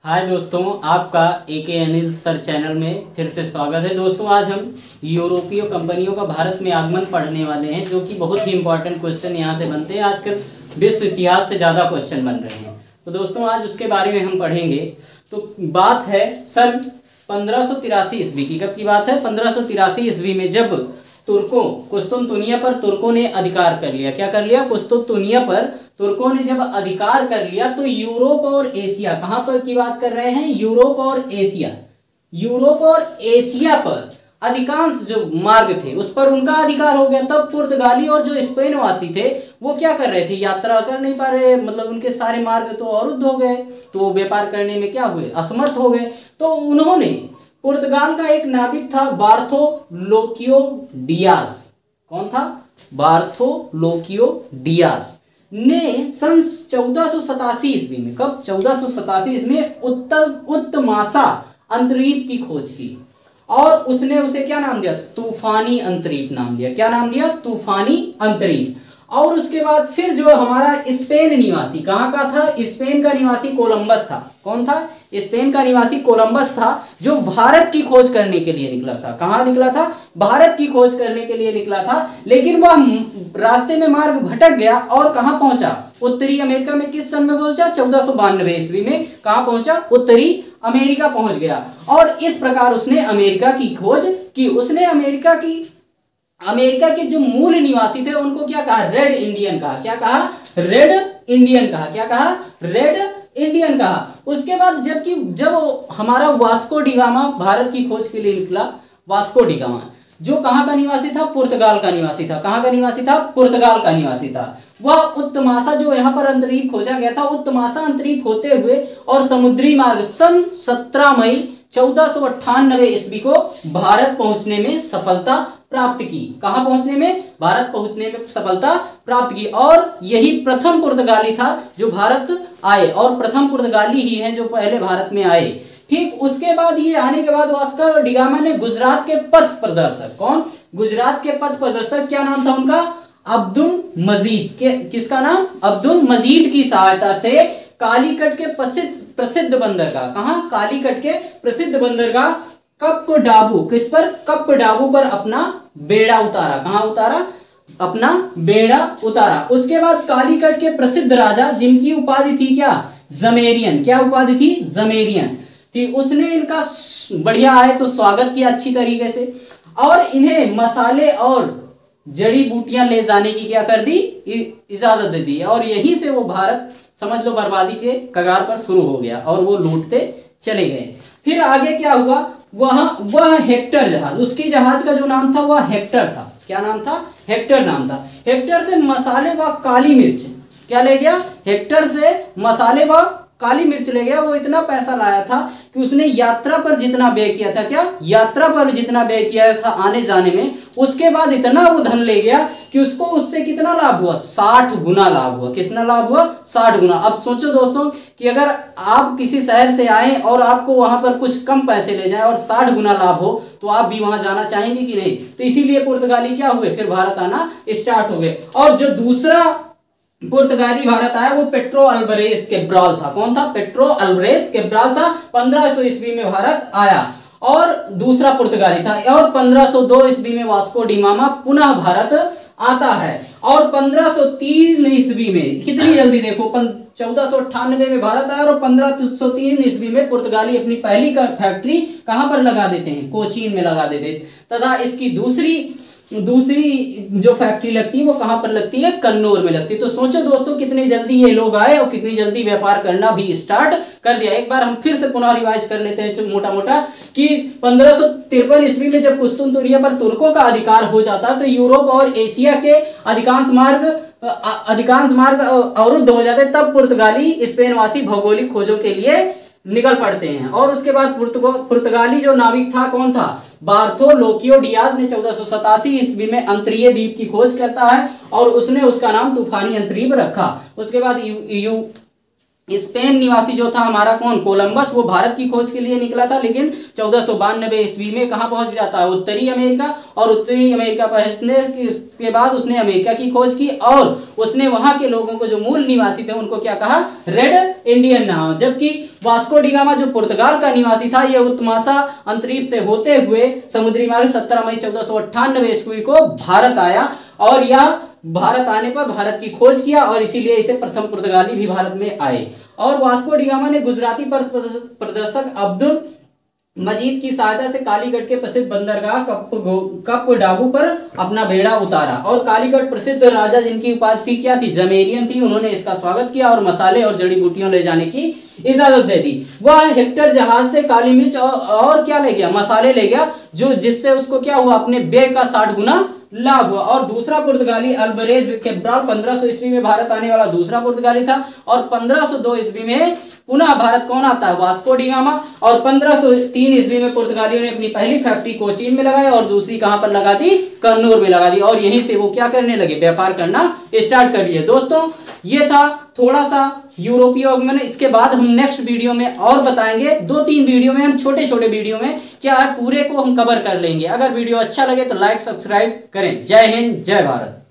हाय दोस्तों, आपका एके Anil sir channel में फिर से स्वागत है। दोस्तों आज हम यूरोपीय कंपनियों का भारत में आगमन पढ़ने वाले हैं, जो कि बहुत ही इंपॉर्टेंट क्वेश्चन यहाँ से बनते हैं। आजकल विश्व इतिहास से ज़्यादा क्वेश्चन बन रहे हैं, तो दोस्तों आज उसके बारे में हम पढ़ेंगे। तो बात है सन 1583 ईस्वी की। कब की बात है? 1583 ईस्वी में, जब तुर्कों कुस्तुनतुनिया पर तुर्कों ने अधिकार कर लिया। क्या कर लिया? कुस्तुनतुनिया पर तुर्कों ने जब अधिकार कर लिया तो यूरोप और एशिया, कहां पर की बात कर रहे हैं? यूरोप और एशिया। यूरोप और एशिया पर अधिकांश जो मार्ग थे उस पर उनका अधिकार हो गया। तब पुर्तगाली और जो स्पेन वासी थे वो क्या कर रहे थे? यात्रा कर नहीं पा रहे, मतलब उनके सारे मार्ग तो अवरुद्ध हो गए, तो वो व्यापार करने में क्या हुए? असमर्थ हो गए। तो उन्होंने पुर्तगाल का एक नाविक था बार्थोलोक्यो डियास। कौन था? बार्थोलोक्यो डियास ने सन 1487 ईस्वी में, कब? 1487 ईस्वी में उत्तमासा अंतरीप की खोज की, और उसने उसे क्या नाम दिया? तूफानी अंतरीप नाम दिया। क्या नाम दिया? तूफानी अंतरीप। और उसके बाद फिर जो हमारा स्पेन निवासी, कहां का था? स्पेन का निवासी कोलंबस था। कौन था? स्पेन का निवासी कोलंबस था, जो भारत की खोज करने के लिए निकला था। कहां निकला था? भारत की खोज करने के लिए निकला था, लेकिन वह रास्ते में मार्ग भटक गया और कहां पहुंचा? उत्तरी अमेरिका में। किस सन में पहुंचा? 1492 ईस्वी में। कहां पहुंचा? उत्तरी अमेरिका पहुंच गया, और इस प्रकार उसने अमेरिका की खोज की। उसने अमेरिका के जो मूल निवासी थे उनको क्या कहा? रेड इंडियन कहा। क्या कहा? रेड इंडियन कहा। क्या कहा? रेड इंडियन कहा। उसके बाद जब हमारा वास्को डिगामा भारत की खोज के लिए निकला, वास्को डिगामा जो कहां का निवासी था? पुर्तगाल का निवासी था। कहां का निवासी था? पुर्तगाल का निवासी था। वह उत्तमासा, जो यहां पर अंतरीप खोजा गया था, उत्तमासा अंतरीप होते हुए और समुद्री मार्ग सन 17 मई 1498 ईस्वी को भारत पहुंचने में सफलता प्राप्त की। कहां पहुंचने में? भारत पहुंचने में सफलता प्राप्त की। और यही प्रथम पुर्तगाली था जो भारत आए, और प्रथम पुर्तगाली ही हैं जो पहले भारत में आए। ठीक उसके बाद, ये आने के बाद वास्को डिगामा ने गुजरात के पथ प्रदर्शक, कौन? गुजरात के पथ प्रदर्शक, क्या नाम था उनका? अब्दुल मजीद। के किसका नाम? अब्दुल मजीद की सहायता से कालीकट के प्रसिद्ध बंदरगाह, कहां? कालीकट के प्रसिद्ध बंदरगाह कप्पडाबू, किस पर? कप्पडाबू पर अपना बेड़ा उतारा। कहां उतारा? अपना बेड़ा उतारा। उसके बाद कालीकट के प्रसिद्ध राजा, जिनकी उपाधि थी क्या? जमेरियन। क्या उपाधि थी? जमेरियन थी। उसने इनका बढ़िया आए तो स्वागत किया अच्छी तरीके से, और इन्हें मसाले और जड़ी बूटियां ले जाने की क्या कर दी? इजाजत दे दी। और यहीं से वो भारत, समझ लो, बर्बादी के कगार पर शुरू हो गया, और वो लूटते चले गए। फिर आगे क्या हुआ? वह हेक्टर जहाज, उसकी जहाज का जो नाम था वह हेक्टर था। क्या नाम था? हेक्टर नाम था। हेक्टर से मसाले व काली मिर्च क्या ले गया? हेक्टर से मसाले व काली मिर्च ले गया। वो इतना पैसा लाया था कि उसने यात्रा पर जितना व्यय किया था, क्या? यात्रा पर जितना व्यय किया था आने जाने में, उसके बाद इतना वो धन ले गया कि उसको उससे कितना लाभ हुआ? 60 गुना लाभ हुआ। कितना लाभ हुआ? 60 गुना। अब सोचो दोस्तों कि अगर आप किसी शहर से आए और आपको वहां पर कुछ कम पैसे ले जाए और 60 गुना लाभ हो, तो आप भी वहां जाना चाहेंगे कि नहीं? तो इसीलिए पुर्तगाली क्या हुए? फिर भारत आना स्टार्ट हो गए। और जो दूसरा पुर्तगाली भारत आया वो पेट्रो अल्वारेज कैब्राल था। कौन था? पेट्रो अल्वारेज कैब्राल था। 1500 ईस्वी में भारत आया, और दूसरा पुर्तगाली था। और 1502 ईस्वी में वास्को डिगामा पुनः भारत आता है। और 1503 ईस्वी में, कितनी जल्दी देखो, 1498 में भारत आया, और 1503 ईस्वी में पुर्तगाली अपनी पहली फैक्ट्री कहां पर लगा देते हैं? कोचीन में लगा देते, तथा इसकी दूसरी जो फैक्ट्री लगती है वो कहां पर लगती है? कन्नौर में लगती है। तो सोचो दोस्तों कितनी जल्दी ये लोग आए और कितनी जल्दी व्यापार करना भी स्टार्ट कर दिया। एक बार हम फिर से पुनः रिवाइज कर लेते हैं मोटा मोटा कि 1553 ईस्वी में जब कुस्तुनतुनिया पर तुर्कों का अधिकार हो जाता तो यूरोप और एशिया के अधिकांश मार्ग अवरुद्ध हो जाते। तब पुर्तगाली स्पेनवासी भौगोलिक खोजों के लिए निकल पड़ते हैं। और उसके बाद पुर्तगाली जो नाविक था, कौन था? बार्थोलोक्यो डियाज ने 1487 ईस्वी में अंतरीय द्वीप की खोज करता है, और उसने उसका नाम तूफानी अंतरीप रखा। उसके बाद स्पेन निवासी जो था हमारा कौन, कोलंबस, वो भारत की खोज के लिए निकला था, लेकिन 1492 ईस्वी में कहाँ पहुंच जाता है, उत्तरी अमेरिका। और उत्तरी अमेरिका पहुंचने के बाद उसने अमेरिका की खोज की और उसने वहां के लोगों को, जो मूल निवासी थे, उनको क्या कहा, रेड इंडियन नाम। जबकि वास्को डी गामा जो पुर्तगाल का निवासी था, ये उत्तमाशा अंतरिक्ष से होते हुए समुद्री मार्ग 17 मई 1498 ईस्वी को भारत आया और यह भारत आने पर भारत की खोज किया और इसीलिए इसे प्रथम पुर्तगाली भी भारत में आए। और वास्को डी गामा ने गुजराती प्रदर्शक अब्दुल मजीद की सहायता से कालीगढ़ के प्रसिद्ध बंदरगाह कपडागू पर अपना बेड़ा उतारा और कालीगढ़ प्रसिद्ध राजा, जिनकी उपाधि क्या थी, जमेरियन थी, उन्होंने इसका स्वागत किया और मसाले और जड़ी बूटियां ले जाने की इजाजत दे दी। वह हेक्टर जहाज से काली मिर्च और क्या ले गया, मसाले ले गया, जो जिससे उसको क्या हुआ, अपने व्यय का 60 गुना लाभ हुआ। और दूसरा पुर्तगाली अल्बरेज कैब्राल 1500 ईस्वी में भारत आने वाला दूसरा पुर्तगाली था और 1502 ईस्वी में पुनः भारत कौन आता है, वास्को डी गामा। और 1503 ईस्वी में पुर्तगालियों ने अपनी पहली फैक्ट्री कोचीन में लगाई और दूसरी कहां पर लगा दी, कन्नूर में लगा दी और यहीं से वो क्या करने लगे, व्यापार करना स्टार्ट कर दिए। दोस्तों ये था थोड़ा सा यूरोपीय आगमन। इसके बाद हम नेक्स्ट वीडियो में और बताएंगे, 2-3 वीडियो में हम छोटे छोटे वीडियो में क्या है पूरे को हम कवर कर लेंगे। अगर वीडियो अच्छा लगे तो लाइक सब्सक्राइब करें। जय हिंद, जय भारत।